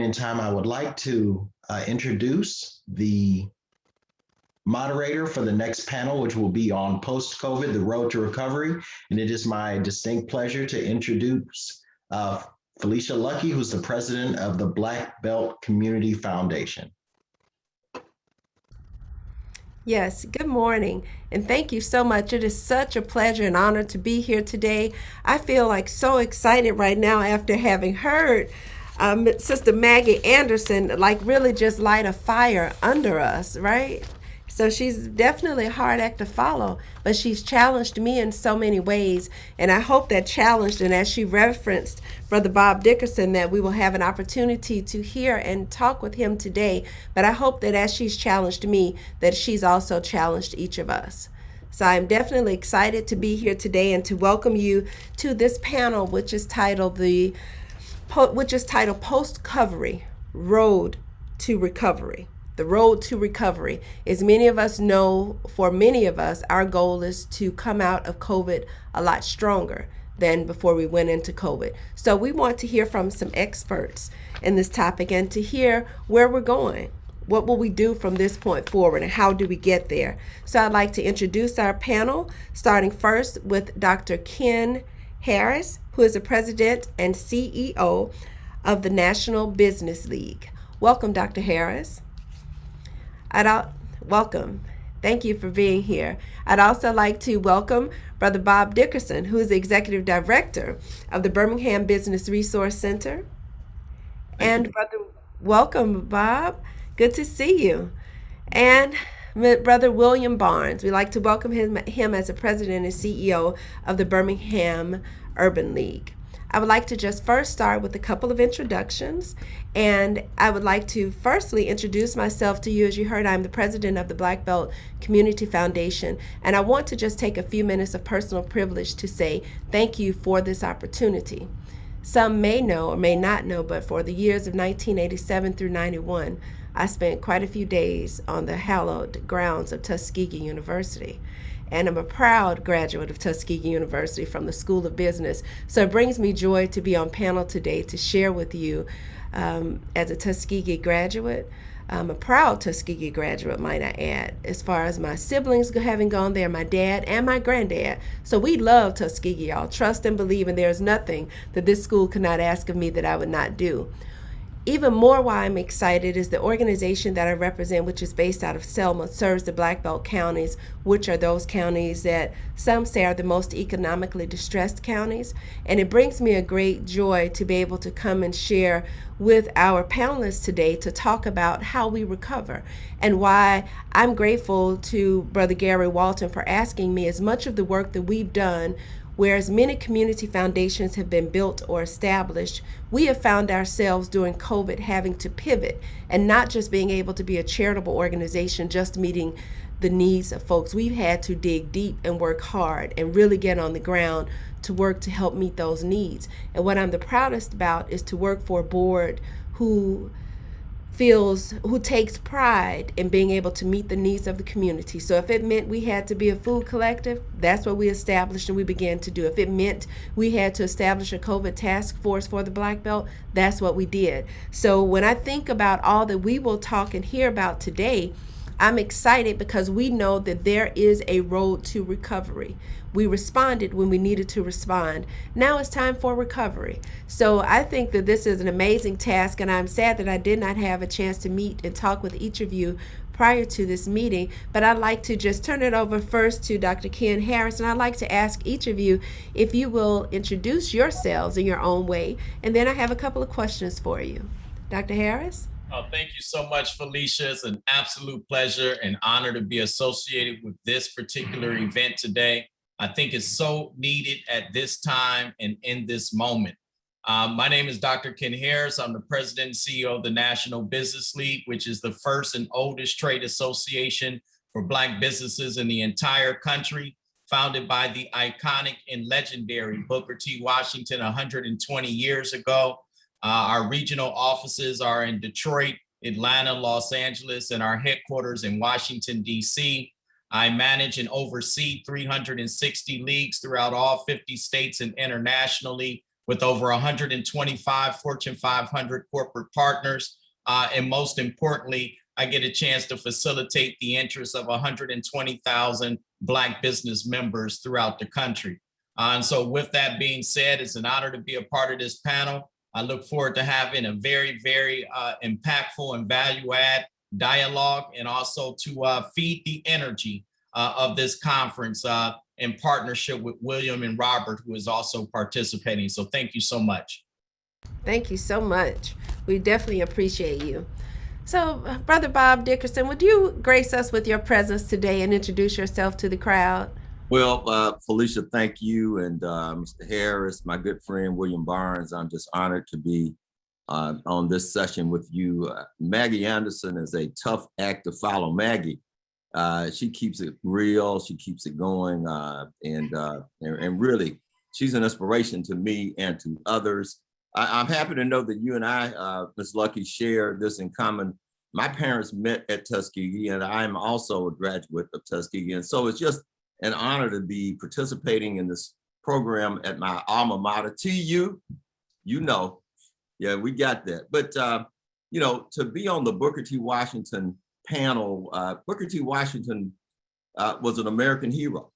in time, I would like to introduce the moderator for the next panel, which will be on post-COVID, the road to recovery. And it is my distinct pleasure to introduce Felicia Luckey, who's the president of the Black Belt Community Foundation. Yes, good morning, and thank you so much. It is such a pleasure and honor to be here today. I feel like so excited right now after having heard Sister Maggie Anderson, like really just light a fire under us, right? So she's definitely a hard act to follow, but she's challenged me in so many ways. And I hope that challenged, and as she referenced Brother Bob Dickerson, that we will have an opportunity to hear and talk with him today. But I hope that as she's challenged me, that she's also challenged each of us. So I'm definitely excited to be here today and to welcome you to this panel, which is titled Post Recovery Road to Recovery. The road to recovery. As many of us know, for many of us, our goal is to come out of COVID a lot stronger than before we went into COVID. So we want to hear from some experts in this topic and to hear where we're going. What will we do from this point forward, and how do we get there? So I'd like to introduce our panel, starting first with Dr. Ken Harris, who is the president and CEO of the National Business League. Welcome, Dr. Harris. Welcome. Thank you for being here. I'd also like to welcome Brother Bob Dickerson, who is the Executive Director of the Birmingham Business Resource Center. Welcome, Bob. Good to see you. And Brother William Barnes. We'd like to welcome him as the President and CEO of the Birmingham Urban League. I would like to just first start with a couple of introductions, and I would like to firstly introduce myself to you. As you heard, I'm the president of the Black Belt Community Foundation, and I want to just take a few minutes of personal privilege to say thank you for this opportunity. Some may know or may not know, but for the years of 1987 through 91, I spent quite a few days on the hallowed grounds of Tuskegee University. And I'm a proud graduate of Tuskegee University from the School of Business. So it brings me joy to be on panel today to share with you as a Tuskegee graduate. I'm a proud Tuskegee graduate, might I add, as far as my siblings having gone there, my dad and my granddad. So we love Tuskegee, y'all. Trust and believe, and there's nothing that this school could not ask of me that I would not do. Even more why I'm excited is the organization that I represent, which is based out of Selma, serves the Black Belt counties, which are those counties that some say are the most economically distressed counties. And it brings me a great joy to be able to come and share with our panelists today to talk about how we recover and why I'm grateful to Brother Gary Walton for asking me. As much of the work that we've done, whereas many community foundations have been built or established, we have found ourselves during COVID having to pivot and not just being able to be a charitable organization just meeting the needs of folks. We've had to dig deep and work hard and really get on the ground to work to help meet those needs. And what I'm the proudest about is to work for a board who takes pride in being able to meet the needs of the community. So if it meant we had to be a food collective, that's what we established and we began to do. If it meant we had to establish a COVID task force for the Black Belt, that's what we did. So when I think about all that we will talk and hear about today, I'm excited because we know that there is a road to recovery. We responded when we needed to respond. Now it's time for recovery. So I think that this is an amazing task, and I'm sad that I did not have a chance to meet and talk with each of you prior to this meeting, but I'd like to just turn it over first to Dr. Ken Harris, and I'd like to ask each of you if you will introduce yourselves in your own way, and then I have a couple of questions for you. Dr. Harris? Oh, thank you so much, Felicia. It's an absolute pleasure and honor to be associated with this particular event today. I think it's so needed at this time and in this moment. My name is Dr. Ken Harris. I'm the president and CEO of the National Business League, which is the first and oldest trade association for Black businesses in the entire country, founded by the iconic and legendary Booker T. Washington 120 years ago. Our regional offices are in Detroit, Atlanta, Los Angeles, and our headquarters in Washington, D.C. I manage and oversee 360 leagues throughout all 50 states and internationally, with over 125 Fortune 500 corporate partners. And most importantly, I get a chance to facilitate the interests of 120,000 Black business members throughout the country. And so with that being said, it's an honor to be a part of this panel. I look forward to having a very, very impactful and value add dialogue, and also to feed the energy of this conference in partnership with William and Robert, who is also participating. So thank you so much. Thank you so much. We definitely appreciate you. So, Brother Bob Dickerson, would you grace us with your presence today and introduce yourself to the crowd? Well, Felicia, thank you. And Mr. Harris, my good friend, William Barnes, I'm just honored to be on this session with you. Maggie Anderson is a tough act to follow. Maggie, she keeps it real, she keeps it going, and really, she's an inspiration to me and to others. I'm happy to know that you and I, Ms. Lucky, share this in common. My parents met at Tuskegee, and I'm also a graduate of Tuskegee. And so it's just an honor to be participating in this program at my alma mater. TU, you know, yeah, we got that. But, you know, to be on the Booker T. Washington panel, Booker T. Washington was an American hero.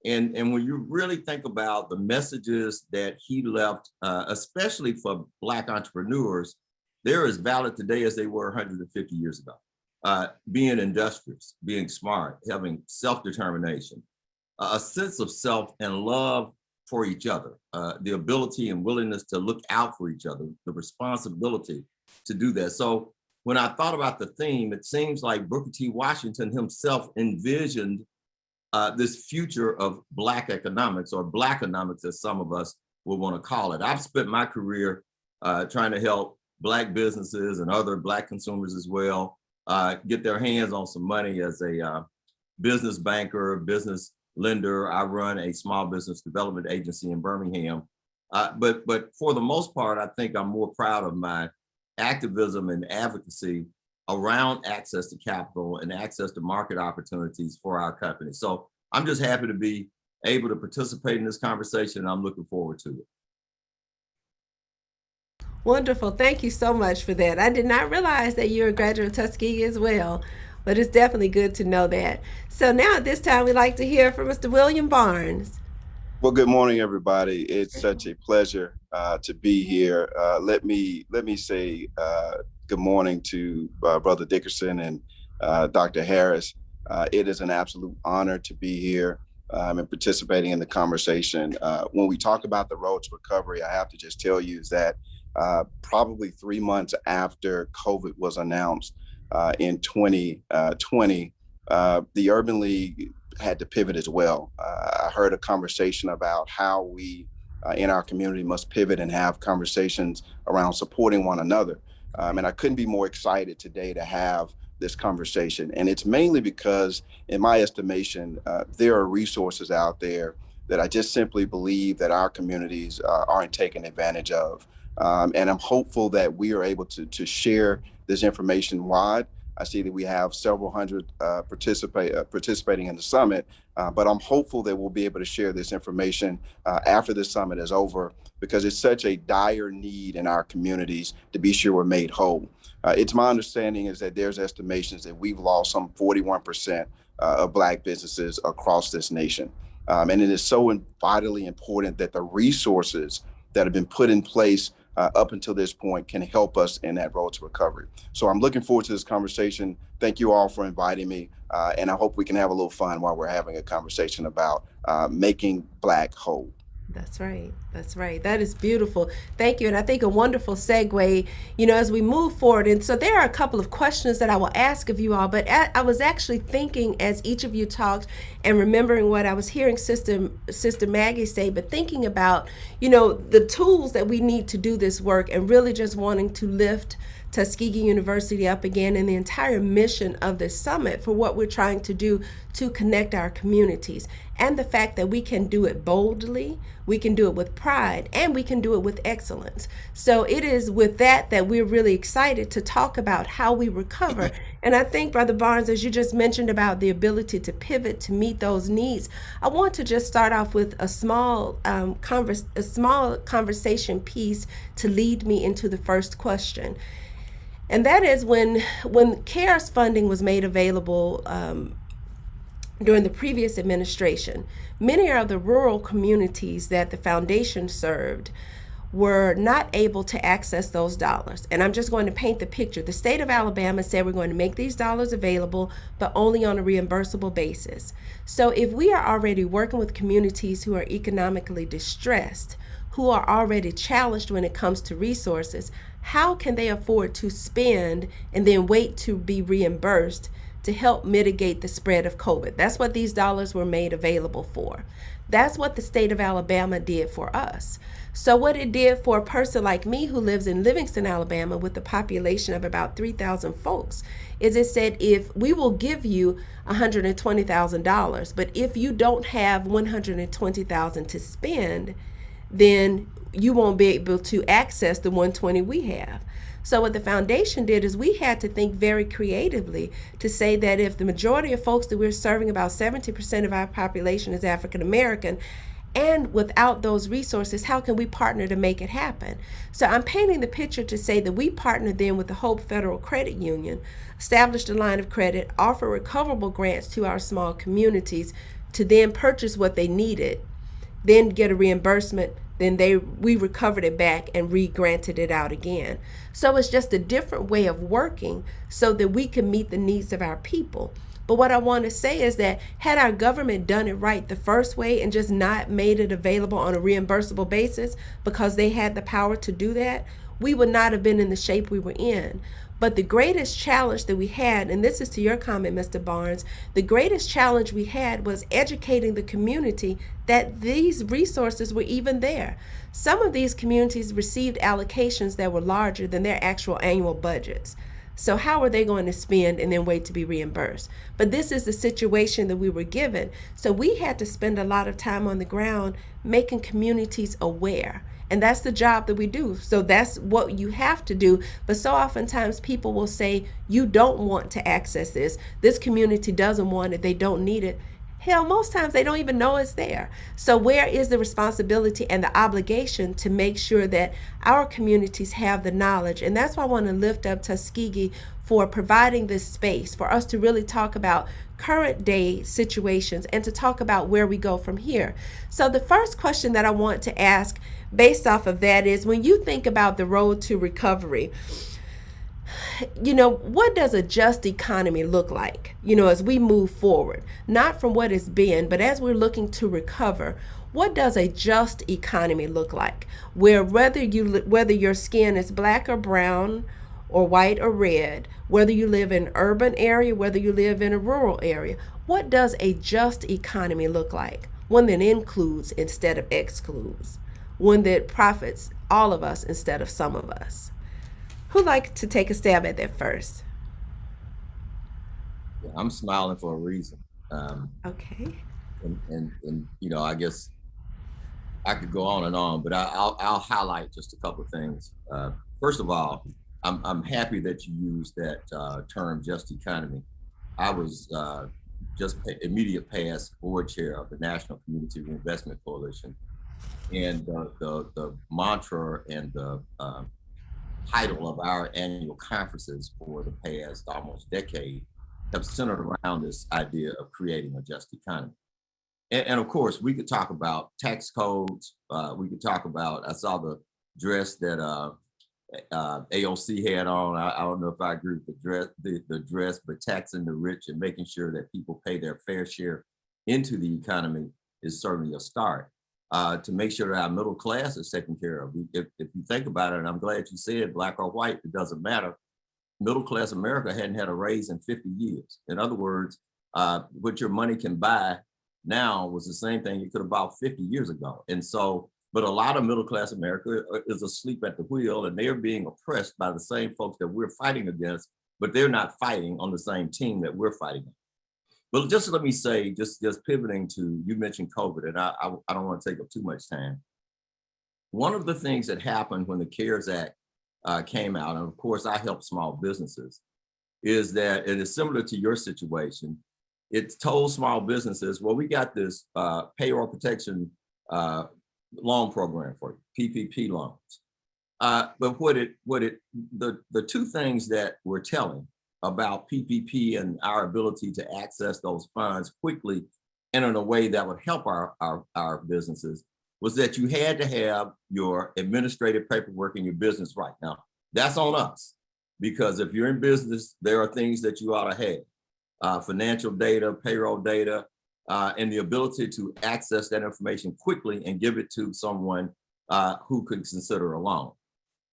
And when you really think about the messages that he left, especially for Black entrepreneurs, they're as valid today as they were 150 years ago. Being industrious, being smart, having self-determination, a sense of self and love for each other, the ability and willingness to look out for each other, the responsibility to do that. So when I thought about the theme, it seems like Booker T. Washington himself envisioned this future of Black economics, or Blackonomics, as some of us would want to call it. I've spent my career trying to help Black businesses and other Black consumers as well get their hands on some money as a business banker, business lender. I run a small business development agency in Birmingham. But for the most part, I think I'm more proud of my activism and advocacy around access to capital and access to market opportunities for our company. So I'm just happy to be able to participate in this conversation, and I'm looking forward to it. Wonderful. Thank you so much for that. I did not realize that you're a graduate of Tuskegee as well, but it's definitely good to know that. So now at this time, we'd like to hear from Mr. William Barnes. Well, good morning, everybody. It's such a pleasure to be here. Let me say good morning to Brother Dickerson and Dr. Harris. It is an absolute honor to be here and participating in the conversation. When we talk about the road to recovery, I have to just tell you is that probably 3 months after COVID was announced in 2020, the Urban League had to pivot as well. I heard a conversation about how we in our community must pivot and have conversations around supporting one another. And I couldn't be more excited today to have this conversation. And it's mainly because, in my estimation, there are resources out there that I just simply believe that our communities aren't taking advantage of. And I'm hopeful that we are able to share this information wide. I see that we have several hundred participating in the summit, but I'm hopeful that we'll be able to share this information after the summit is over, because it's such a dire need in our communities to be sure we're made whole. It's my understanding is that there's estimations that we've lost some 41% of Black businesses across this nation. And it is so vitally important that the resources that have been put in place up until this point can help us in that road to recovery. So I'm looking forward to this conversation. Thank you all for inviting me. And I hope we can have a little fun while we're having a conversation about making Black whole. That's right. That's right. That is beautiful. Thank you. And I think a wonderful segue, as we move forward. And so there are a couple of questions that I will ask of you all, but I was actually thinking as each of you talked and remembering what I was hearing Sister Maggie say, but thinking about, the tools that we need to do this work, and really just wanting to lift Tuskegee University up again and the entire mission of this summit for what we're trying to do to connect our communities, and the fact that we can do it boldly, we can do it with pride, and we can do it with excellence. So it is with that we're really excited to talk about how we recover. And I think, Brother Barnes, as you just mentioned about the ability to pivot to meet those needs, I want to just start off with a small conversation piece to lead me into the first question. And that is when CARES funding was made available during the previous administration, many of the rural communities that the foundation served were not able to access those dollars. And I'm just going to paint the picture. The state of Alabama said we're going to make these dollars available, but only on a reimbursable basis. So if we are already working with communities who are economically distressed, who are already challenged when it comes to resources, how can they afford to spend and then wait to be reimbursed to help mitigate the spread of COVID? That's what these dollars were made available for. That's what the state of Alabama did for us. So what it did for a person like me who lives in Livingston, Alabama, with a population of about 3,000 folks, is it said, if we will give you $120,000, but if you don't have $120,000 to spend, then you won't be able to access the 120 we have. So what the foundation did is we had to think very creatively to say that if the majority of folks that we're serving, about 70% of our population is African American, and without those resources, how can we partner to make it happen? So I'm painting the picture to say that we partnered then with the Hope Federal Credit Union, established a line of credit, offer recoverable grants to our small communities to then purchase what they needed, then get a reimbursement, then we recovered it back and re-granted it out again. So it's just a different way of working so that we can meet the needs of our people. But what I want to say is that had our government done it right the first way and just not made it available on a reimbursable basis because they had the power to do that, we would not have been in the shape we were in. But the greatest challenge that we had, and this is to your comment, Mr. Barnes, the greatest challenge we had was educating the community that these resources were even there. Some of these communities received allocations that were larger than their actual annual budgets. So how are they going to spend and then wait to be reimbursed? But this is the situation that we were given. So we had to spend a lot of time on the ground making communities aware. And that's the job that we do. So that's what you have to do. But so oftentimes people will say, you don't want to access this. This community doesn't want it. They don't need it. Hell, most times they don't even know it's there. So where is the responsibility and the obligation to make sure that our communities have the knowledge? And that's why I want to lift up Tuskegee for providing this space for us to really talk about current day situations and to talk about where we go from here. So the first question that I want to ask based off of that is, when you think about the road to recovery, what does a just economy look like, as we move forward? Not from what it's been, but as we're looking to recover, what does a just economy look like? Where whether your skin is black or brown or white or red, whether you live in an urban area, whether you live in a rural area, what does a just economy look like? One that includes instead of excludes. One that profits all of us instead of some of us. Who'd like to take a stab at that first? Yeah, I'm smiling for a reason. Okay. And I guess I could go on and on, but I'll highlight just a couple of things. First of all, I'm happy that you used that term, just economy. I was just immediate past board chair of the National Community Reinvestment Coalition, and the mantra and the title of our annual conferences for the past almost decade have centered around this idea of creating a just economy. And of course, we could talk about tax codes. We could talk about, I saw the dress that AOC had on. I don't know if I agree with the dress, but taxing the rich and making sure that people pay their fair share into the economy is certainly a start. To make sure that our middle class is taken care of. If you think about it, and I'm glad you said black or white, it doesn't matter. Middle class America hadn't had a raise in 50 years. In other words, what your money can buy now was the same thing you could have bought 50 years ago. And so, but a lot of middle class America is asleep at the wheel, and they're being oppressed by the same folks that we're fighting against, but they're not fighting on the same team that we're fighting on. Well, just let me say, just pivoting to, you mentioned COVID, and I don't want to take up too much time. One of the things that happened when the CARES Act came out, and of course I help small businesses, is that it is similar to your situation. It told small businesses, well, we got this payroll protection loan program for you, PPP loans. But the two things that we're telling about PPP and our ability to access those funds quickly and in a way that would help our businesses was that you had to have your administrative paperwork in your business right. Now, that's on us, because if you're in business, there are things that you ought to have, financial data, payroll data, and the ability to access that information quickly and give it to someone who could consider a loan.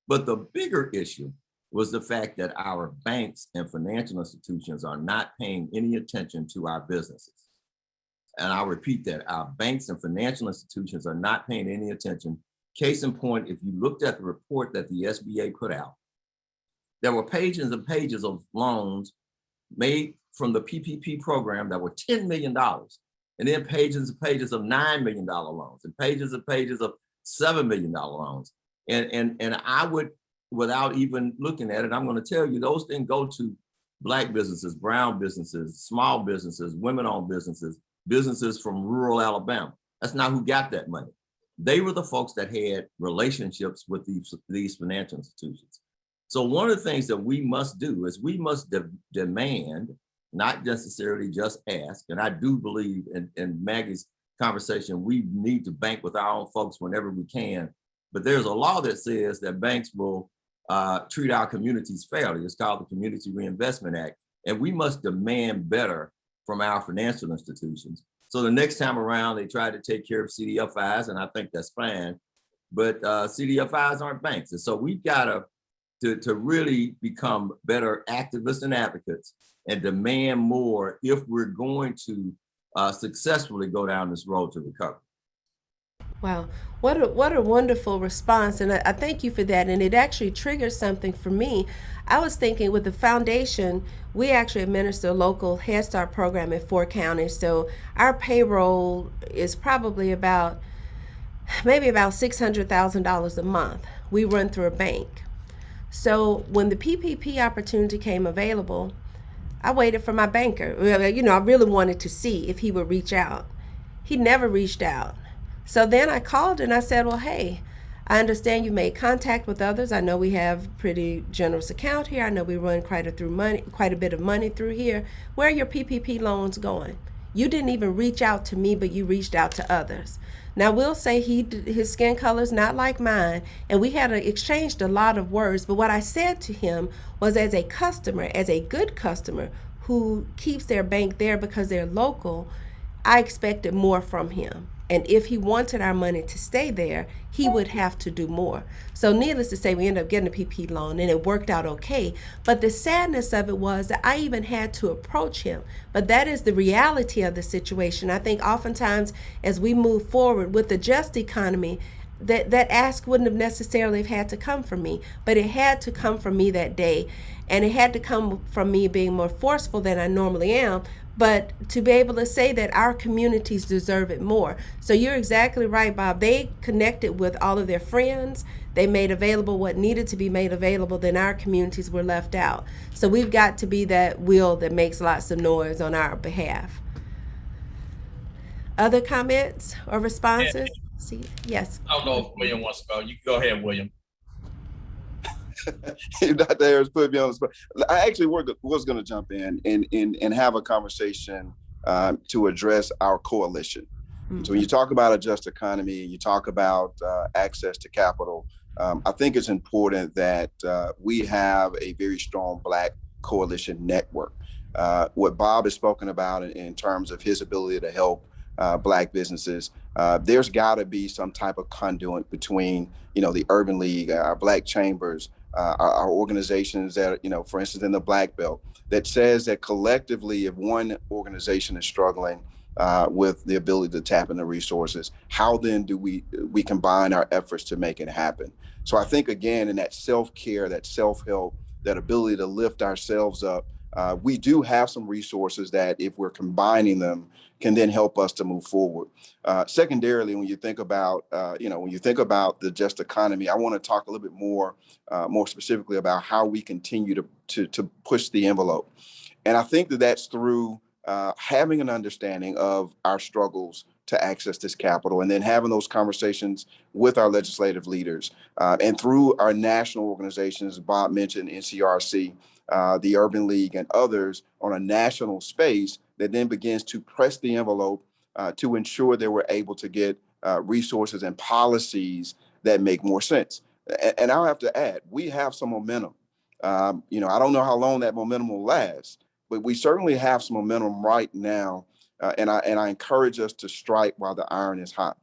But the bigger issue was the fact that our banks and financial institutions are not paying any attention to our businesses. And I'll repeat that, our banks and financial institutions are not paying any attention. Case in point, if you looked at the report that the SBA put out, there were pages and pages of loans made from the PPP program that were $10 million, and then pages and pages of $9 million loans, and pages of $7 million loans. And I would, without even looking at it, I'm going to tell you, those things go to Black businesses, brown businesses, small businesses, women-owned businesses, businesses from rural Alabama. That's not who got that money. They were the folks that had relationships with these financial institutions. So one of the things that we must do is we must demand, not necessarily just ask. And I do believe in Maggie's conversation, we need to bank with our own folks whenever we can. But there's a law that says that banks will treat our communities fairly. It's called the Community Reinvestment Act. And we must demand better from our financial institutions. So the next time around, they try to take care of CDFIs, and I think that's fine. But CDFIs aren't banks. And so we've got to really become better activists and advocates and demand more if we're going to successfully go down this road to recovery. Wow, what a wonderful response, and I thank you for that. And it actually triggered something for me. I was thinking with the foundation, we actually administer a local Head Start program in 4 counties. So our payroll is probably maybe about $600,000 a month. We run through a bank. So when the PPP opportunity came available, I waited for my banker. You know, I really wanted to see if he would reach out. He never reached out. So then I called and I said, well, hey, I understand you made contact with others. I know we have pretty generous account here. I know we run quite a bit of money through here. Where are your PPP loans going? You didn't even reach out to me, but you reached out to others. Now we'll say his skin color is not like mine, and we had exchanged a lot of words. But what I said to him was, as a customer, as a good customer who keeps their bank there because they're local, I expected more from him. And if he wanted our money to stay there, he would have to do more. So needless to say, we ended up getting a PPP loan and it worked out okay. But the sadness of it was that I even had to approach him. But that is the reality of the situation. I think oftentimes as we move forward with the just economy, that ask wouldn't have necessarily had to come from me, but it had to come from me that day. And it had to come from me being more forceful than I normally am, but to be able to say that our communities deserve it more. So you're exactly right, Bob. They connected with all of their friends. They made available what needed to be made available. Then our communities were left out. So we've got to be that wheel that makes lots of noise on our behalf. Other comments or responses? See, yes. I don't know if William wants to go. You can go ahead, William. Dr. Harris put me on the spot. I actually was going to jump in and have a conversation to address our coalition. Mm-hmm. So when you talk about a just economy, you talk about access to capital, I think it's important that we have a very strong Black coalition network. What Bob has spoken about in terms of his ability to help Black businesses, there's got to be some type of conduit between, the Urban League, our Black chambers, our organizations that, for instance, in the Black Belt, that says that collectively, if one organization is struggling with the ability to tap into resources, how then do we combine our efforts to make it happen? So I think, again, in that self-care, that self-help, that ability to lift ourselves up, we do have some resources that, if we're combining them, can then help us to move forward. Secondarily, when you think about, the just economy, I want to talk a little bit more specifically about how we continue to push the envelope. And I think that that's through having an understanding of our struggles to access this capital, and then having those conversations with our legislative leaders, and through our national organizations. Bob mentioned NCRC, the Urban League, and others on a national space that then begins to press the envelope to ensure that we're able to get resources and policies that make more sense. And I'll have to add, we have some momentum. I don't know how long that momentum will last, but we certainly have some momentum right now. And I encourage us to strike while the iron is hot.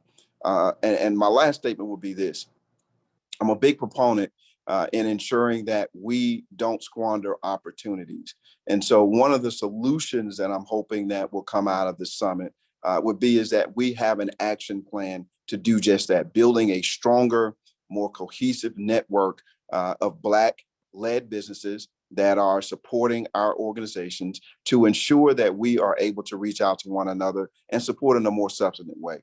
And my last statement would be this: I'm a big proponent in ensuring that we don't squander opportunities. And so one of the solutions that I'm hoping that will come out of this summit is that we have an action plan to do just that, building a stronger, more cohesive network of Black-led businesses that are supporting our organizations to ensure that we are able to reach out to one another and support in a more substantive way.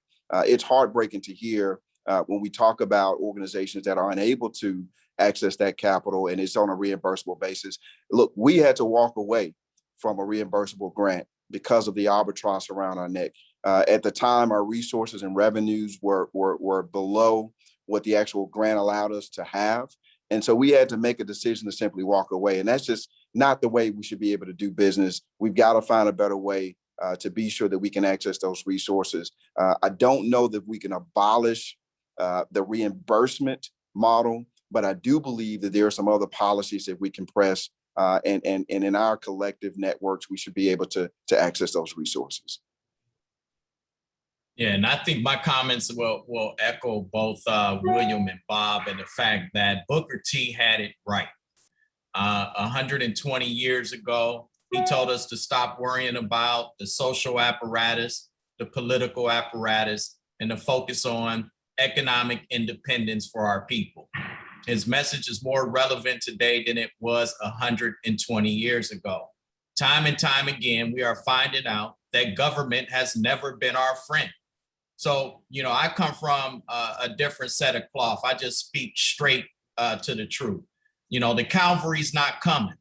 It's heartbreaking to hear when we talk about organizations that are unable to access that capital and it's on a reimbursable basis. Look, we had to walk away from a reimbursable grant because of the albatross around our neck. At the time, our resources and revenues were below what the actual grant allowed us to have. And so we had to make a decision to simply walk away. And that's just not the way we should be able to do business. We've got to find a better way to be sure that we can access those resources. I don't know that we can abolish the reimbursement model, but I do believe that there are some other policies that we can press, and in our collective networks, we should be able to access those resources. Yeah, and I think my comments will echo both William and Bob, and the fact that Booker T had it right. 120 years ago, he told us to stop worrying about the social apparatus, the political apparatus, and to focus on economic independence for our people. His message is more relevant today than it was 120 years ago. Time and time again, we are finding out that government has never been our friend. So, I come from a different set of cloth. I just speak straight to the truth. The cavalry's not coming.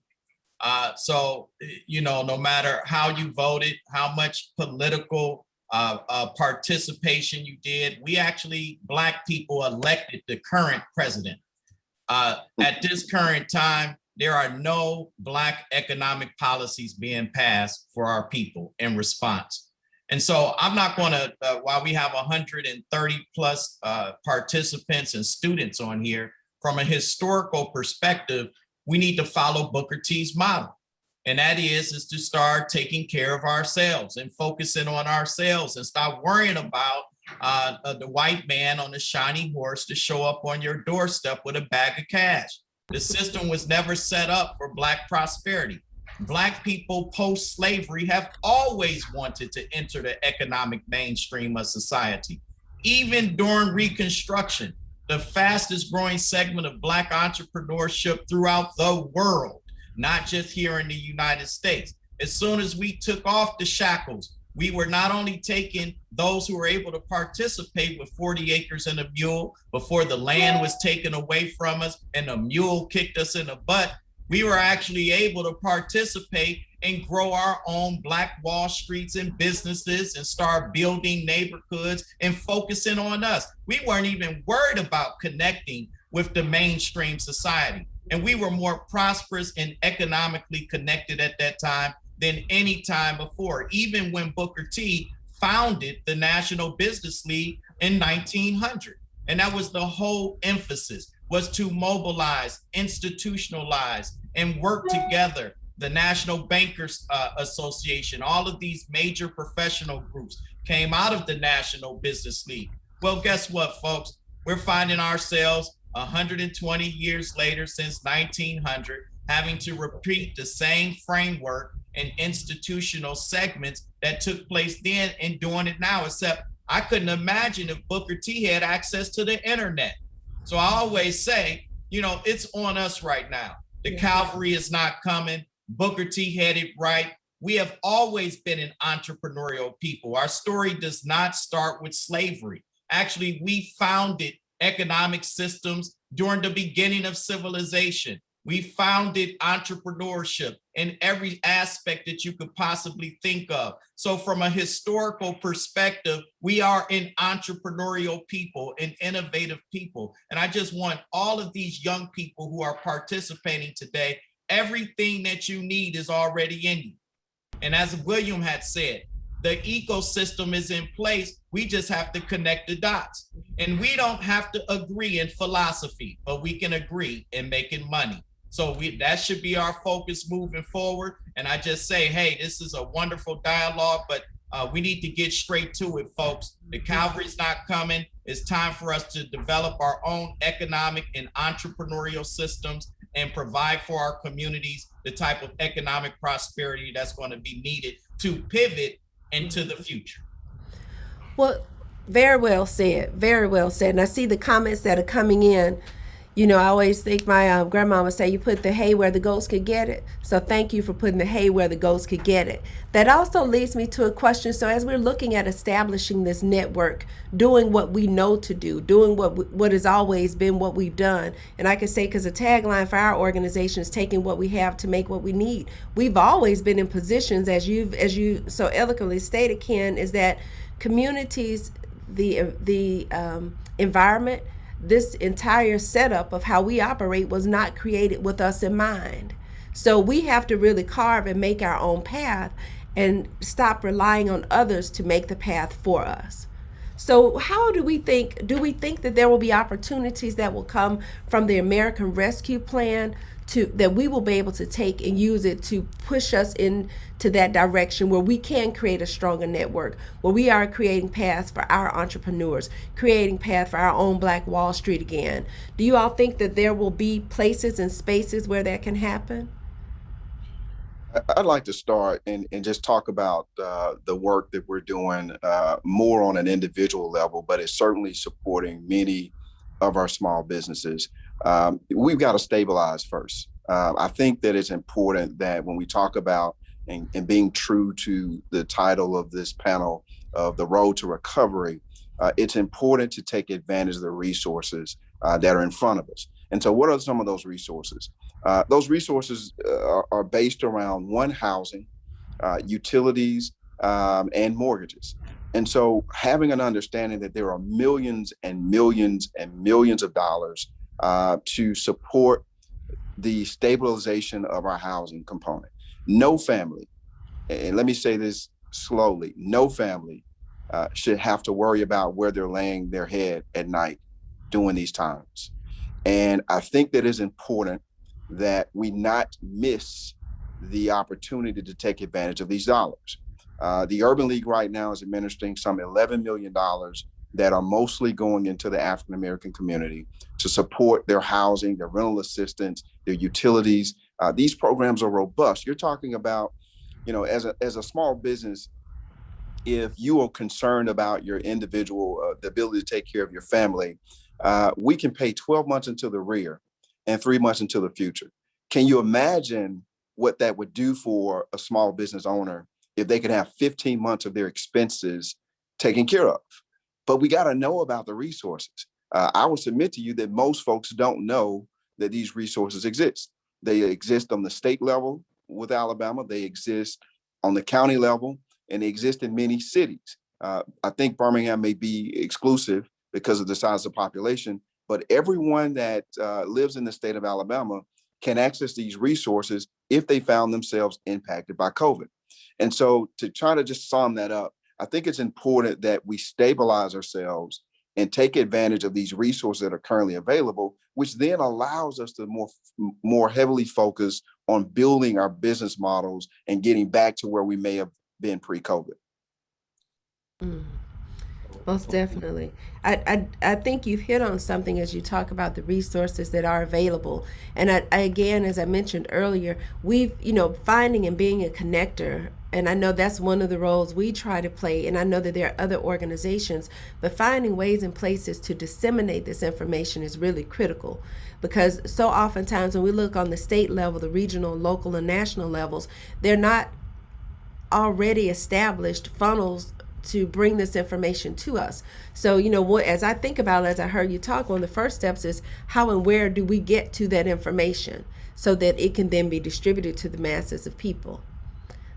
So, no matter how you voted, how much political participation you did, we actually, Black people, elected the current president. At this current time, there are no Black economic policies being passed for our people in response. And so I'm not going to, while we have 130 plus participants and students on here, from a historical perspective, we need to follow Booker T's model. And that is to start taking care of ourselves and focusing on ourselves and stop worrying about the white man on the shiny horse to show up on your doorstep with a bag of cash. The system was never set up for Black prosperity. Black people post-slavery have always wanted to enter the economic mainstream of society. Even during Reconstruction, the fastest growing segment of Black entrepreneurship throughout the world, not just here in the United States. As soon as we took off the shackles, we were not only taking those who were able to participate with 40 acres and a mule before the land was taken away from us and the mule kicked us in the butt, we were actually able to participate and grow our own Black Wall Streets and businesses and start building neighborhoods and focusing on us. We weren't even worried about connecting with the mainstream society. And we were more prosperous and economically connected at that time than any time before, even when Booker T founded the National Business League in 1900. And that was the whole emphasis, was to mobilize, institutionalize, and work together. The National Bankers Association, all of these major professional groups came out of the National Business League. Well, guess what, folks? We're finding ourselves 120 years later, since 1900, having to repeat the same framework and institutional segments that took place then and doing it now, except I couldn't imagine if Booker T had access to the internet. So I always say, it's on us right now. The cavalry is not coming. Booker T had it right. We have always been an entrepreneurial people. Our story does not start with slavery. Actually, we founded economic systems during the beginning of civilization. We founded entrepreneurship in every aspect that you could possibly think of. So from a historical perspective, we are an entrepreneurial people, an innovative people. And I just want all of these young people who are participating today, everything that you need is already in you. And as William had said, the ecosystem is in place. We just have to connect the dots. And we don't have to agree in philosophy, but we can agree in making money. So that should be our focus moving forward. And I just say, hey, this is a wonderful dialogue, but we need to get straight to it, folks. The Calvary's not coming. It's time for us to develop our own economic and entrepreneurial systems and provide for our communities the type of economic prosperity that's going to be needed to pivot into the future. Well, very well said. Very well said. And I see the comments that are coming in. You know, I always think my grandma would say, you put the hay where the goats could get it. So thank you for putting the hay where the goats could get it. That also leads me to a question. So as we're looking at establishing this network, doing what we know to do, doing what has always been what we've done. And I can say, because the tagline for our organization is taking what we have to make what we need. We've always been in positions, as you so eloquently stated, Ken, is that communities, the environment, this entire setup of how we operate was not created with us in mind. So we have to really carve and make our own path and stop relying on others to make the path for us. So how do we think that there will be opportunities that will come from the American Rescue Plan that we will be able to take and use it to push us into that direction where we can create a stronger network, where we are creating paths for our entrepreneurs, creating paths for our own Black Wall Street again? Do you all think that there will be places and spaces where that can happen? I'd like to start and just talk about the work that we're doing more on an individual level, but it's certainly supporting many of our small businesses. We've got to stabilize first. I think that it's important that when we talk about and being true to the title of this panel of the road to recovery, it's important to take advantage of the resources that are in front of us. And so what are some of those resources? Those resources are based around one, housing, utilities, and mortgages. And so having an understanding that there are millions and millions and millions of dollars to support the stabilization of our housing component. No family, and let me say this slowly, no family should have to worry about where they're laying their head at night during these times. And I think that it's important that we not miss the opportunity to take advantage of these dollars. The Urban League right now is administering some $11 million that are mostly going into the African American community to support their housing, their rental assistance, their utilities. These programs are robust. You're talking about, you know, as a small business, if you are concerned about your individual, the ability to take care of your family, we can pay 12 months into the rear and 3 months into the future. Can you imagine what that would do for a small business owner if they could have 15 months of their expenses taken care of? But we got to know about the resources. I will submit to you that most folks don't know that these resources exist. They exist on the state level with Alabama. They exist on the county level, and they exist in many cities. I think Birmingham may be exclusive because of the size of the population, but everyone that lives in the state of Alabama can access these resources if they found themselves impacted by COVID. And so to try to just sum that up, I think it's important that we stabilize ourselves and take advantage of these resources that are currently available, which then allows us to more heavily focus on building our business models and getting back to where we may have been pre-COVID. Most definitely. I think you've hit on something as you talk about the resources that are available. And I again, as I mentioned earlier, we've, finding and being a connector And I know that's one of the roles we try to play. And I know that there are other organizations, but finding ways and places to disseminate this information is really critical, because so oftentimes when we look on the state level, the regional, local, and national levels, they're not already established funnels to bring this information to us. So, as I think about it, as I heard you talk, one of the first steps is how and where do we get to that information so that it can then be distributed to the masses of people.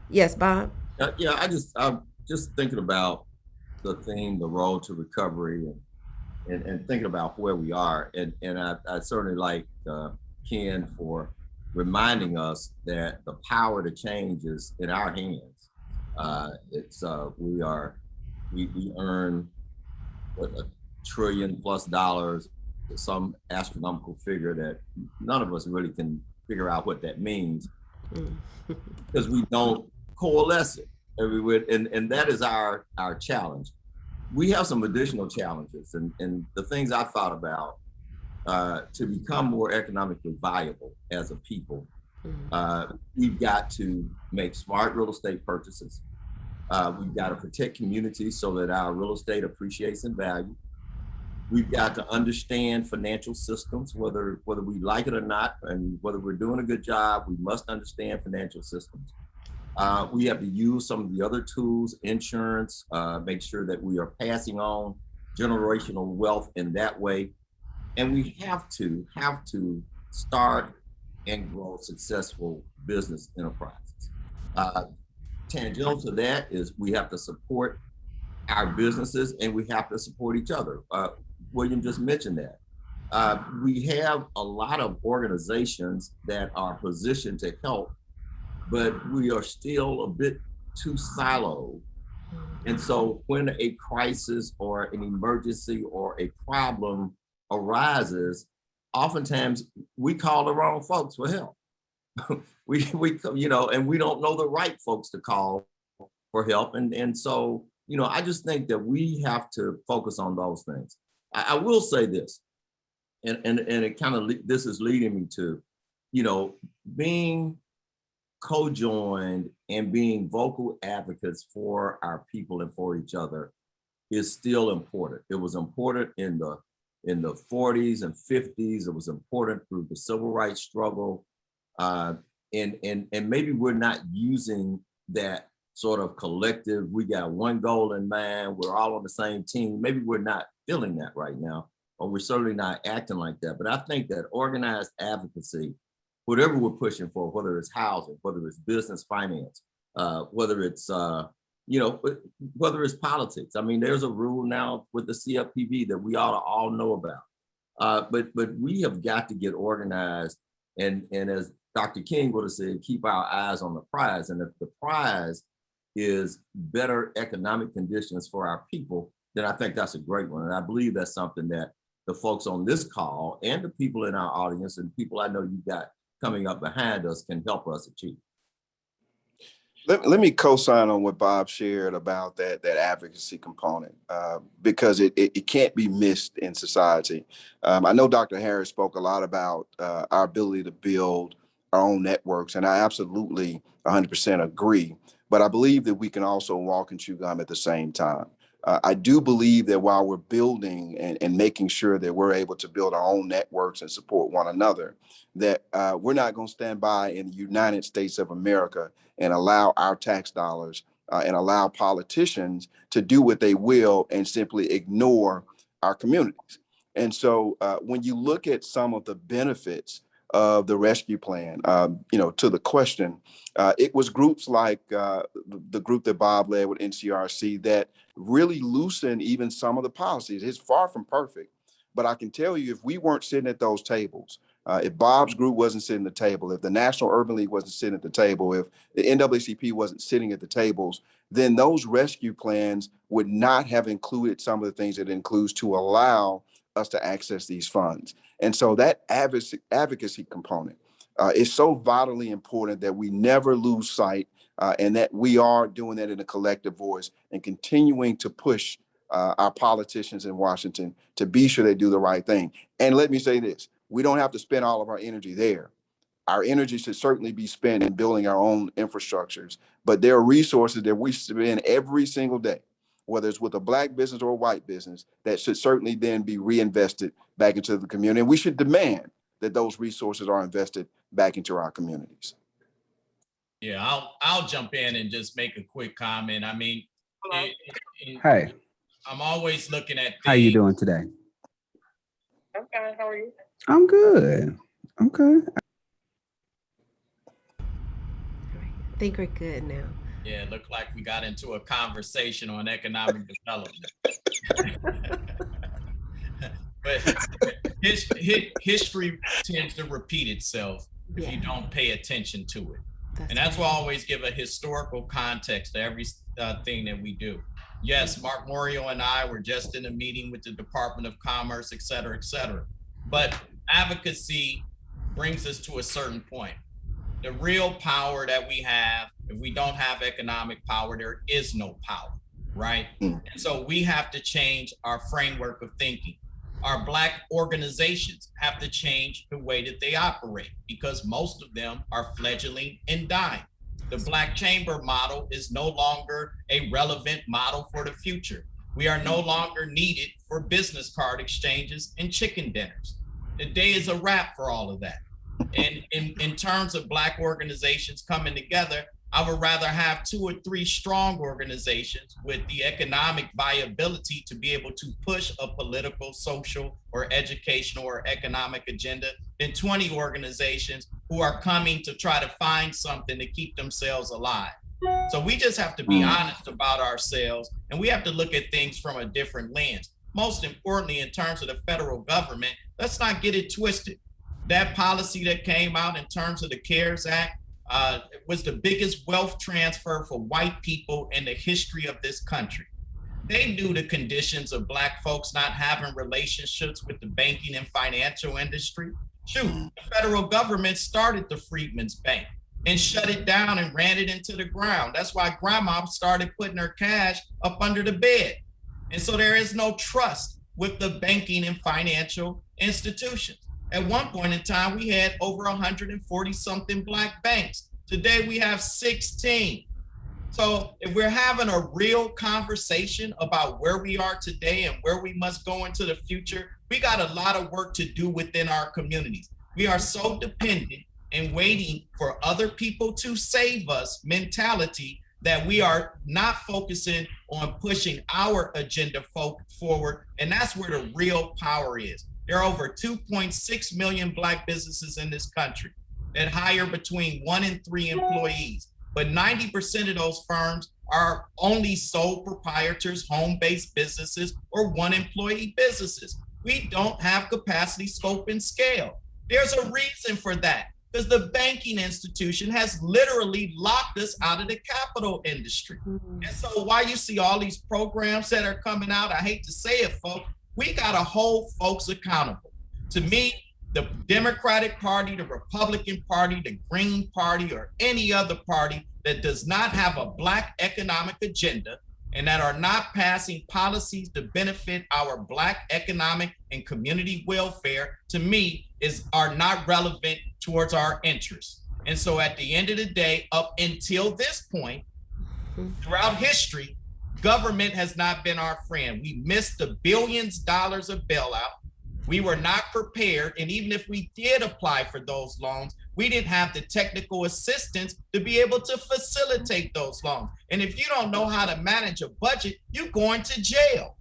Yes, Bob? Yeah, I'm just thinking about the theme, the road to recovery, and thinking about where we are. And I certainly like Ken for reminding us that the power to change is in our hands. We earn what, $1 trillion+ some astronomical figure that none of us really can figure out what that means because we don't coalesce it everywhere, and that is our challenge. We have some additional challenges, and the things I thought about to become more economically viable as a people. We've got to make smart real estate purchases. We've got to protect communities so that our real estate appreciates in value. We've got to understand financial systems, whether we like it or not, and whether we're doing a good job, we must understand financial systems. We have to use some of the other tools, insurance, make sure that we are passing on generational wealth in that way. And we have to start and grow successful business enterprises. Tangential to that is we have to support our businesses and we have to support each other. William just mentioned that. We have a lot of organizations that are positioned to help, but we are still a bit too siloed. And so when a crisis or an emergency or a problem arises, oftentimes we call the wrong folks for help. we and we don't know the right folks to call for help. And so, I just think that we have to focus on those things. I will say this, and it kind of, this is leading me to, being co-joined and being vocal advocates for our people and for each other is still important. It was important in the 40s and 50s. It was important through the civil rights struggle. And maybe we're not using that sort of collective, we got one goal in mind, we're all on the same team. Maybe we're not feeling that right now, or we're certainly not acting like that. But I think that organized advocacy, whatever we're pushing for, whether it's housing, whether it's business finance, whether it's whether it's politics. I mean, there's a rule now with the CFPB that we ought to all know about. But we have got to get organized, and as Dr. King would have said, keep our eyes on the prize. And if the prize is better economic conditions for our people, then I think that's a great one. And I believe that's something that the folks on this call and the people in our audience and people I know you got coming up behind us can help us achieve. Let me co-sign on what Bob shared about that advocacy component, because it can't be missed in society. I know Dr. Harris spoke a lot about our ability to build our own networks, and I absolutely 100% agree. But I believe that we can also walk and chew gum at the same time. I do believe that while we're building and making sure that we're able to build our own networks and support one another, that we're not going to stand by in the United States of America and allow our tax dollars and allow politicians to do what they will and simply ignore our communities. And so when you look at some of the benefits of the rescue plan, to the question, it was groups like the group that Bob led with NCRC that really loosened even some of the policies. It's far from perfect, but I can tell you, if we weren't sitting at those tables, if Bob's group wasn't sitting at the table, if the National Urban League wasn't sitting at the table, if the NAACP wasn't sitting at the tables, then those rescue plans would not have included some of the things that it includes to allow us to access these funds. And so that advocacy component is so vitally important that we never lose sight, and that we are doing that in a collective voice and continuing to push our politicians in Washington to be sure they do the right thing. And let me say this, we don't have to spend all of our energy there. Our energy should certainly be spent in building our own infrastructures, but there are resources that we spend every single day, whether it's with a Black business or a white business, that should certainly then be reinvested back into the community. And we should demand that those resources are invested back into our communities. Yeah, I'll jump in and just make a quick comment. I mean, Hey, I'm always looking at how you things. doing today? I'm fine. How are you? I'm good. Okay. I think we're good now. Yeah, it looked like we got into a conversation on economic development. But history tends to repeat itself if you Yeah. don't pay attention to it. And that's why I always give a historical context to every thing that we do. Yes, Mark Morio and I were just in a meeting with the Department of Commerce, et cetera, et cetera. But advocacy brings us to a certain point. The real power that we have, if we don't have economic power, there is no power, right? And so we have to change our framework of thinking. Our Black organizations have to change the way that they operate because most of them are fledgling and dying. The Black Chamber model is no longer a relevant model for the future. We are no longer needed for business card exchanges and chicken dinners. The day is a wrap for all of that. And in terms of Black organizations coming together, I would rather have 2 or 3 strong organizations with the economic viability to be able to push a political, social, or educational or economic agenda than 20 organizations who are coming to try to find something to keep themselves alive. So we just have to be honest about ourselves, and we have to look at things from a different lens. Most importantly, in terms of the federal government, let's not get it twisted. That policy that came out in terms of the CARES Act was the biggest wealth transfer for white people in the history of this country. They knew the conditions of Black folks not having relationships with the banking and financial industry. Shoot, the federal government started the Freedmen's Bank and shut it down and ran it into the ground. That's why grandma started putting her cash up under the bed. And so there is no trust with the banking and financial institutions. At one point in time, we had over 140 something Black banks. Today we have 16. So if we're having a real conversation about where we are today and where we must go into the future, we got a lot of work to do within our communities. We are so dependent and waiting for other people to save us mentality that we are not focusing on pushing our agenda forward. And that's where the real power is. There are over 2.6 million Black businesses in this country that hire between 1 and 3 employees. But 90% of those firms are only sole proprietors, home-based businesses, or 1 employee businesses. We don't have capacity, scope, and scale. There's a reason for that, because the banking institution has literally locked us out of the capital industry. And so while you see all these programs that are coming out, I hate to say it, folks, we got to hold folks accountable. To me, the Democratic Party, the Republican Party, the Green Party, or any other party that does not have a Black economic agenda and that are not passing policies to benefit our Black economic and community welfare, to me, are not relevant towards our interests. And so at the end of the day, up until this point, throughout history, government has not been our friend. We missed the billions of dollars of bailout. We were not prepared. And even if we did apply for those loans, we didn't have the technical assistance to be able to facilitate those loans. And if you don't know how to manage a budget, you're going to jail.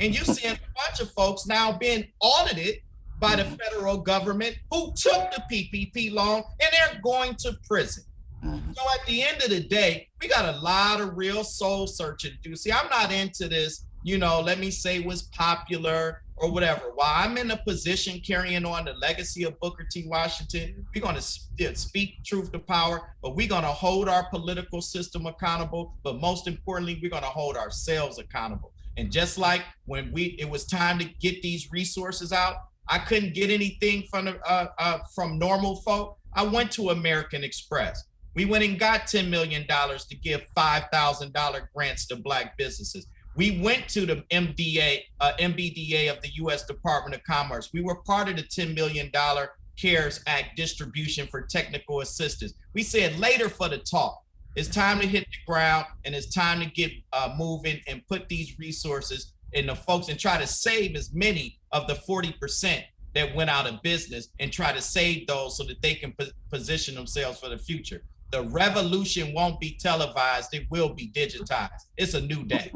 And you're seeing a bunch of folks now being audited by the federal government who took the PPP loan, and they're going to prison. So at the end of the day, we got a lot of real soul searching to do. See, I'm not into this, let me say what's popular or whatever. While I'm in a position carrying on the legacy of Booker T. Washington, we're going to speak truth to power, but we're going to hold our political system accountable. But most importantly, we're going to hold ourselves accountable. And just like when it was time to get these resources out, I couldn't get anything from normal folk. I went to American Express. We went and got $10 million to give $5,000 grants to Black businesses. We went to the MBDA of the U.S. Department of Commerce. We were part of the $10 million CARES Act distribution for technical assistance. We said later for the talk. It's time to hit the ground, and it's time to get moving and put these resources in the folks and try to save as many of the 40% that went out of business, and try to save those so that they can position themselves for the future. The revolution won't be televised. It will be digitized. It's a new day.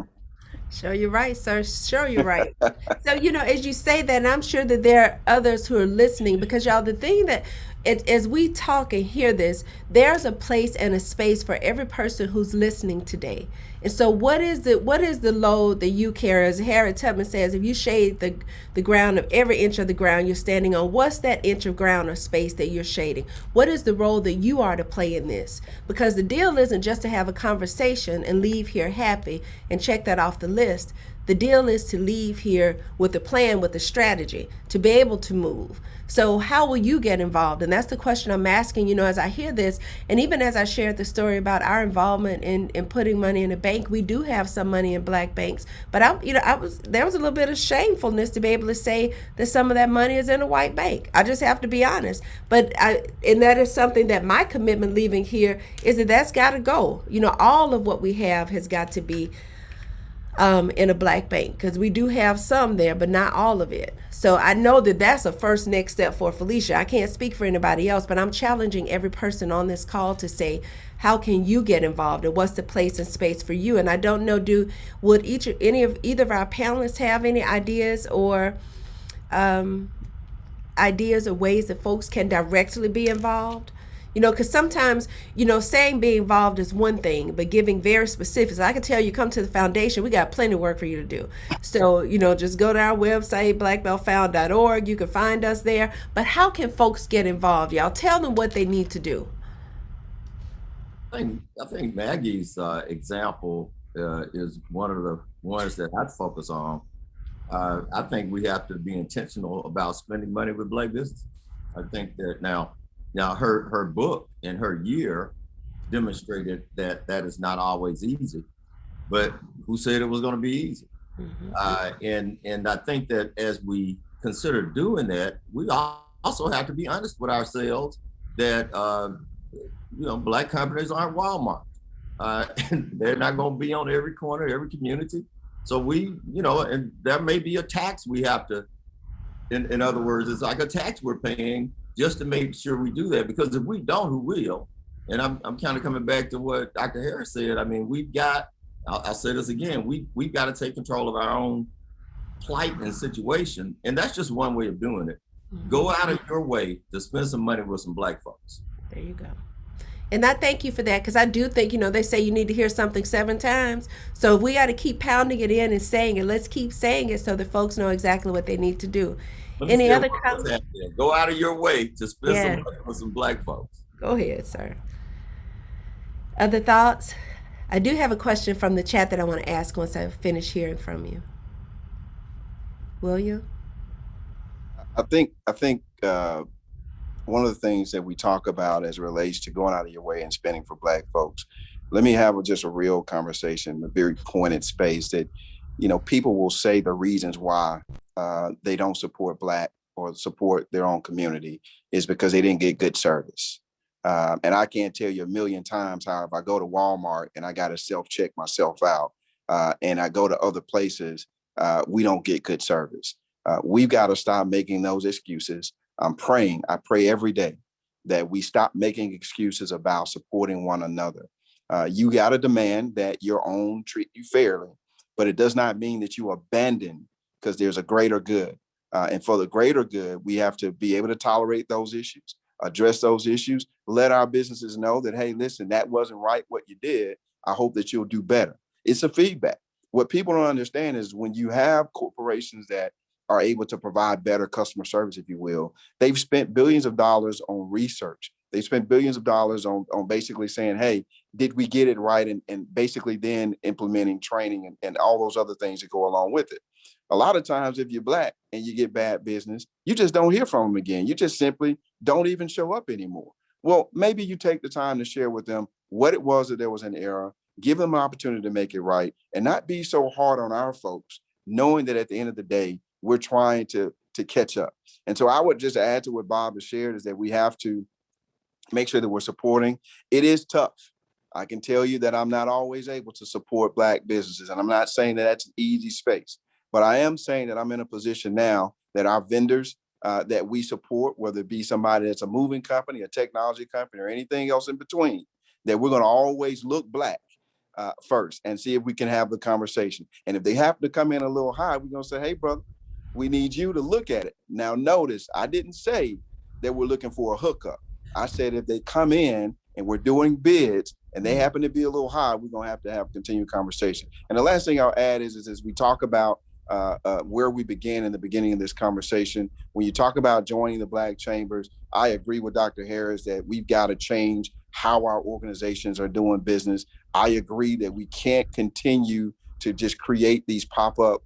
Sure, you're right, sir. Sure, you're right. So, as you say that, and I'm sure that there are others who are listening, because y'all, the thing that as we talk and hear this, there's a place and a space for every person who's listening today. And so what is the load that you carry? As Harriet Tubman says, if you shade the ground of every inch of the ground you're standing on, what's that inch of ground or space that you're shading? What is the role that you are to play in this? Because the deal isn't just to have a conversation and leave here happy and check that off the list. The deal is to leave here with a plan, with a strategy, to be able to move. So how will you get involved? And that's the question I'm asking, as I hear this. And even as I shared the story about our involvement in putting money in a bank, we do have some money in black banks. But there was a little bit of shamefulness to be able to say that some of that money is in a white bank. I just have to be honest. And that is something that my commitment leaving here is that's got to go. All of what we have has got to be in a black bank, because we do have some there, but not all of it. So I know that that's a first next step for Felicia. I can't speak for anybody else, but I'm challenging every person on this call to say, how can you get involved, and what's the place and space for you? And I don't know, would either of our panelists have any ideas or ways that folks can directly be involved? Because sometimes, saying being involved is one thing, but giving very specifics. I can tell you, come to the foundation, we got plenty of work for you to do. So, just go to our website, blackbeltfound.org. You can find us there. But how can folks get involved? Y'all tell them what they need to do. I think Maggie's example is one of the ones that I'd focus on. I think we have to be intentional about spending money with black business. I think that now her book and her year demonstrated that is not always easy, but who said it was going to be easy? Mm-hmm. And I think that as we consider doing that, we also have to be honest with ourselves that black companies aren't Walmart. And they're not going to be on every corner, every community. So and there may be a tax we have to, in other words, it's like a tax we're paying just to make sure we do that. Because if we don't, who will? And I'm kind of coming back to what Dr. Harris said. I mean, I'll say this again, we've got to take control of our own plight and situation. And that's just one way of doing it. Mm-hmm. Go out of your way to spend some money with some black folks. There you go. And I thank you for that, because I do think, they say you need to hear something 7 times. So if we got to keep pounding it in and saying it, let's keep saying it so that folks know exactly what they need to do. Any other comments? Go out of your way to spend some money with some black folks. Go ahead, sir. Other thoughts? I do have a question from the chat that I want to ask once I finish hearing from you. William? I think one of the things that we talk about as it relates to going out of your way and spending for black folks, let me have just a real conversation, a very pointed space that, people will say the reasons why they don't support black or support their own community is because they didn't get good service. And I can't tell you a million times how if I go to Walmart and I got to self-check myself out and I go to other places, we don't get good service. We've got to stop making those excuses. I pray every day that we stop making excuses about supporting one another. You got to demand that your own treat you fairly, but it does not mean that you abandon because there's a greater good. And for the greater good, we have to be able to tolerate those issues, address those issues, let our businesses know that, hey, listen, that wasn't right what you did. I hope that you'll do better. It's a feedback. What people don't understand is when you have corporations that are able to provide better customer service, if you will, they've spent billions of dollars on research. They spent billions of dollars on basically saying, hey, did we get it right? And basically then implementing training and all those other things that go along with it. A lot of times, if you're black and you get bad business, you just don't hear from them again. You just simply don't even show up anymore. Well, maybe you take the time to share with them what it was that there was an error, give them an opportunity to make it right, and not be so hard on our folks, knowing that at the end of the day, we're trying to to catch up. And so I would just add to what Bob has shared is that we have to make sure that we're supporting. It is tough. I can tell you that I'm not always able to support Black businesses. And I'm not saying that that's an easy space, but I am saying that I'm in a position now that our vendors that we support, whether it be somebody that's a moving company, a technology company, or anything else in between, that we're going to always look Black first and see if we can have the conversation. And if they happen to come in a little high, we're going to say, hey, brother, we need you to look at it. Now, notice, I didn't say that we're looking for a hookup. I said if they come in and we're doing bids and they happen to be a little high, we're going to have continued conversation. And the last thing I'll add is we talk about where we began in the beginning of this conversation. When you talk about joining the Black Chambers, I agree with Dr. Harris that we've got to change how our organizations are doing business. I agree that we can't continue to just create these pop-up,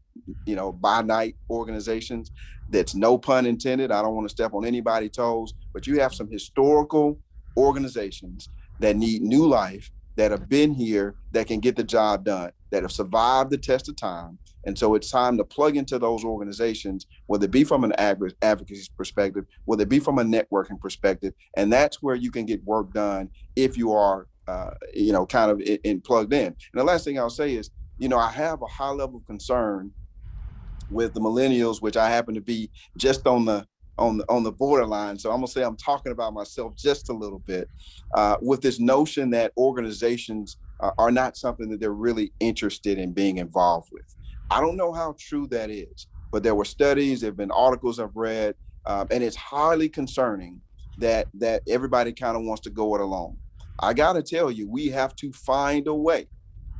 by night organizations. That's no pun intended. I don't want to step on anybody's toes, but you have some historical organizations that need new life, that have been here, that can get the job done, that have survived the test of time. And so it's time to plug into those organizations, whether it be from an advocacy perspective, whether it be from a networking perspective. And that's where you can get work done if you are, kind of plugged in. And the last thing I'll say is, I have a high level of concern with the millennials, which I happen to be just on the borderline. So I'm gonna say I'm talking about myself just a little bit with this notion that organizations are not something that they're really interested in being involved with. I don't know how true that is, but there were studies, there have been articles I've read, and it's highly concerning that everybody kind of wants to go it alone. I gotta tell you, we have to find a way.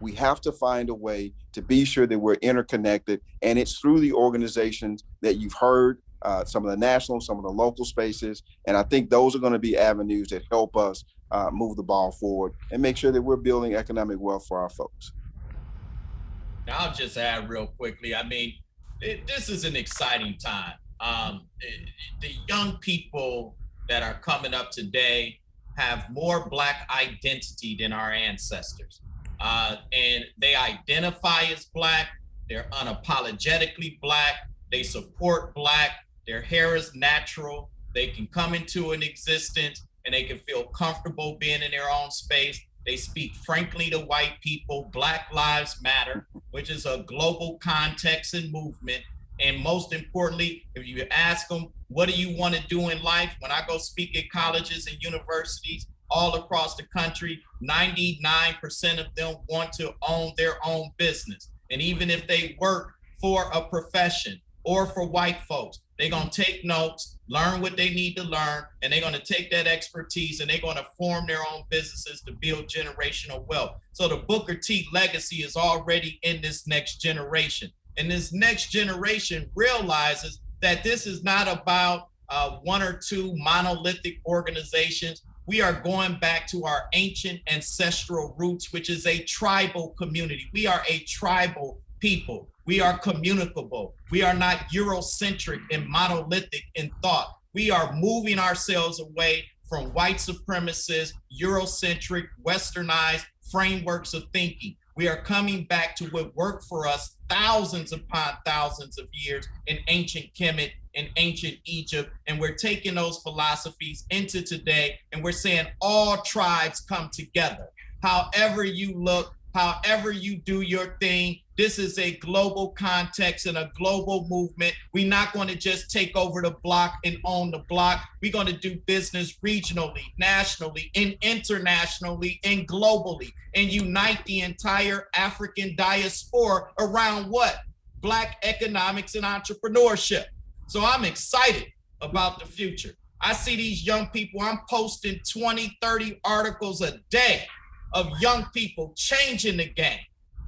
We have to find a way to be sure that we're interconnected, and it's through the organizations that you've heard, some of the national, some of the local spaces, and I think those are going to be avenues that help us move the ball forward and make sure that we're building economic wealth for our folks. Now, I'll just add real quickly. I mean, this is an exciting time. The young people that are coming up today have more Black identity than our ancestors. And they identify as Black, they're unapologetically Black, they support Black, their hair is natural, they can come into an existence and they can feel comfortable being in their own space. They speak frankly to white people. Black Lives Matter, which is a global context and movement. And most importantly, if you ask them, what do you want to do in life? When I go speak at colleges and universities, all across the country, 99% of them want to own their own business. And even if they work for a profession or for white folks, they're going to take notes, learn what they need to learn, and they're going to take that expertise and they're going to form their own businesses to build generational wealth. So the Booker T legacy is already in this next generation. And this next generation realizes that this is not about one or two monolithic organizations. We are going back to our ancient ancestral roots, which is a tribal community. We are a tribal people. We are communicable. We are not Eurocentric and monolithic in thought. We are moving ourselves away from white supremacist, Eurocentric, westernized frameworks of thinking. We are coming back to what worked for us thousands upon thousands of years in ancient Kemet, in ancient Egypt, and we're taking those philosophies into today, and we're saying all tribes come together. However you look, however you do your thing, this is a global context and a global movement. We're not going to just take over the block and own the block. We're going to do business regionally, nationally, and internationally, and globally, and unite the entire African diaspora around what? Black economics and entrepreneurship. So I'm excited about the future. I see these young people, I'm posting 20, 30 articles a day of young people changing the game.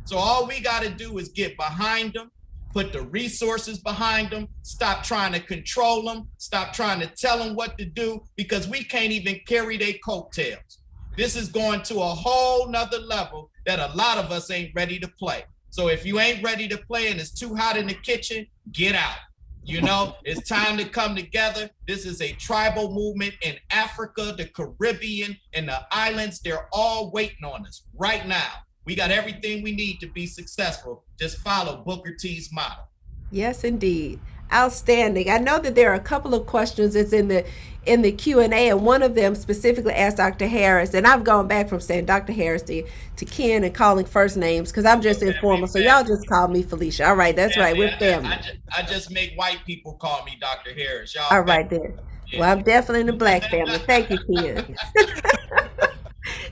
So all we got to do is get behind them, put the resources behind them, stop trying to control them, stop trying to tell them what to do, because we can't even carry their coattails. This is going to a whole nother level that a lot of us ain't ready to play. So if you ain't ready to play and it's too hot in the kitchen, get out. It's time to come together. This is a tribal movement in Africa, the Caribbean, and the islands. They're all waiting on us right now. We got everything we need to be successful. Just follow Booker T's model. Yes, indeed. Outstanding. I know that there are a couple of questions that's in the Q&A, and one of them specifically asked Dr. Harris, and I've gone back from saying Dr. Harris to Ken and calling first names because I'm just informal. So y'all just call me Felicia. All right, that's right. We're family. I just make white people call me Dr. Harris. Y'all all right then. Yeah. Well, I'm definitely in the black family. Thank you, Ken.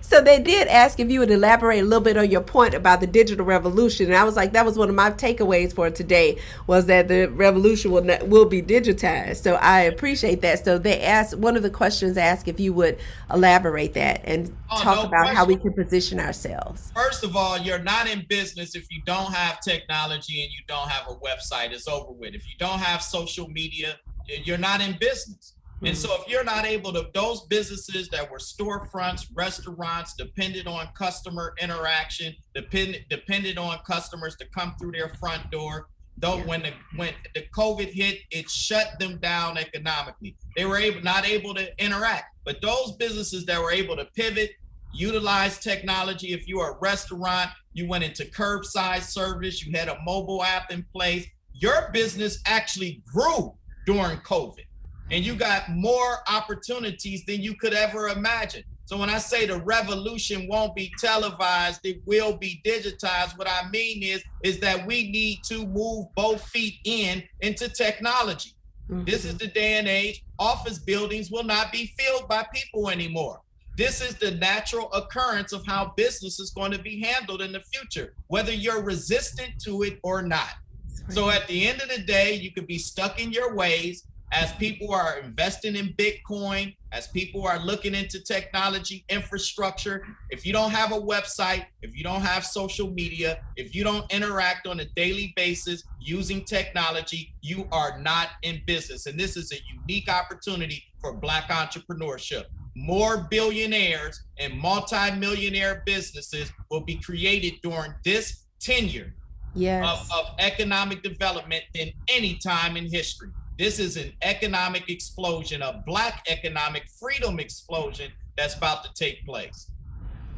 So they did ask if you would elaborate a little bit on your point about the digital revolution. And I was like, that was one of my takeaways for today, was that the revolution will be digitized. So I appreciate that. So they asked, one of the questions asked if you would elaborate that and talk about how we can position ourselves. First of all, you're not in business if you don't have technology and you don't have a website. It's over with. If you don't have social media, you're not in business. And so if you're not able to, those businesses that were storefronts, restaurants, depended on customer interaction, depended on customers to come through their front door, though when the COVID hit, it shut them down economically. They were not able to interact. But those businesses that were able to pivot, utilize technology, if you are a restaurant, you went into curbside service, you had a mobile app in place, your business actually grew during COVID. And you got more opportunities than you could ever imagine. So when I say the revolution won't be televised, it will be digitized. What I mean is that we need to move both feet into technology. Mm-hmm. This is the day and age. Office buildings will not be filled by people anymore. This is the natural occurrence of how business is going to be handled in the future, whether you're resistant to it or not. Right. So at the end of the day, you could be stuck in your ways. As people are investing in Bitcoin, as people are looking into technology infrastructure, if you don't have a website, if you don't have social media, if you don't interact on a daily basis using technology, you are not in business. And this is a unique opportunity for Black entrepreneurship. More billionaires and multi-millionaire businesses will be created during this tenure of economic development than any time in history. This is an economic explosion, a Black economic freedom explosion that's about to take place.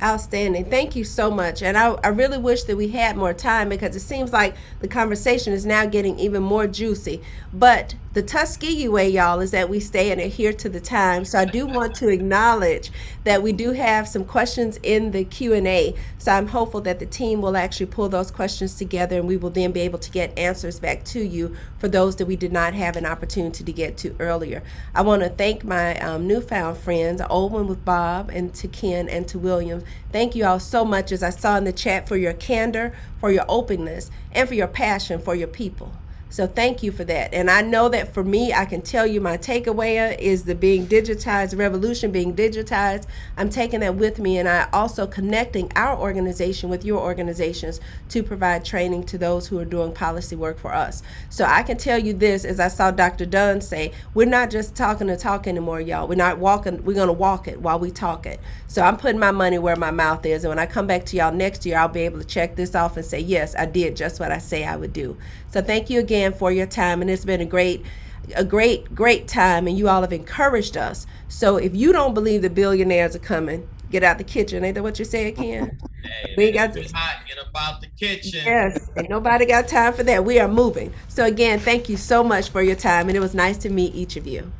Outstanding. Thank you so much. And I really wish that we had more time because it seems like the conversation is now getting even more juicy. But the Tuskegee way, y'all, is that we stay and adhere to the time. So I do want to acknowledge that we do have some questions in the Q&A. So I'm hopeful that the team will actually pull those questions together and we will then be able to get answers back to you for those that we did not have an opportunity to get to earlier. I want to thank my newfound friends, old one with Bob, and to Ken and to William. Thank you all so much, as I saw in the chat, for your candor, for your openness, and for your passion for your people. So thank you for that. And I know that for me, I can tell you my takeaway is the being digitized, revolution being digitized. I'm taking that with me, and I also connecting our organization with your organizations to provide training to those who are doing policy work for us. So I can tell you this, as I saw Dr. Dunn say, we're not just talking the talk anymore, y'all. We're not walking, we're gonna walk it while we talk it. So I'm putting my money where my mouth is, and when I come back to y'all next year, I'll be able to check this off and say, yes, I did just what I say I would do. So thank you again for your time, and it's been a great time, and you all have encouraged us. So if you don't believe the billionaires are coming, get out the kitchen. Ain't that what you said, Ken? Hey, we got get about the kitchen. Yes, and nobody got time for that. We are moving. So again, thank you so much for your time, and it was nice to meet each of you.